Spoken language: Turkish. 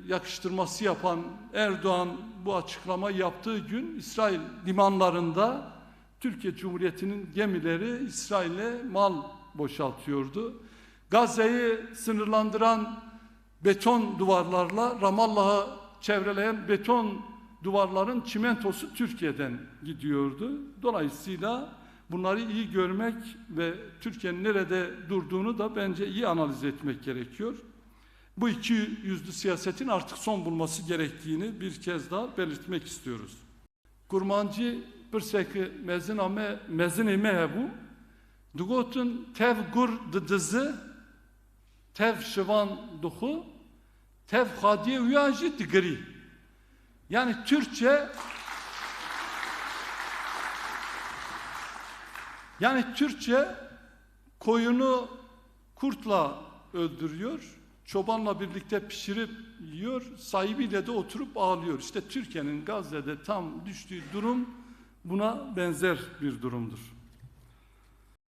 yakıştırması yapan Erdoğan bu açıklamayı yaptığı gün İsrail limanlarında Türkiye Cumhuriyeti'nin gemileri İsrail'e mal boşaltıyordu. Gazze'yi sınırlandıran beton duvarlarla Ramallah'ı çevreleyen beton duvarların çimentosu Türkiye'den gidiyordu. Dolayısıyla bunları iyi görmek ve Türkiye'nin nerede durduğunu da bence iyi analiz etmek gerekiyor. Bu iki yüzlü siyasetin artık son bulması gerektiğini bir kez daha belirtmek istiyoruz. Kurmancı bir seki mezin mehebu dugotun tev gur dıdızı tev şıvan duhu tev hadiye uyanjı digri. Yani Türkçe koyunu kurtla öldürüyor, çobanla birlikte pişirip yiyor, sahibiyle de oturup ağlıyor. İşte Türkiye'nin Gazze'de tam düştüğü durum buna benzer bir durumdur.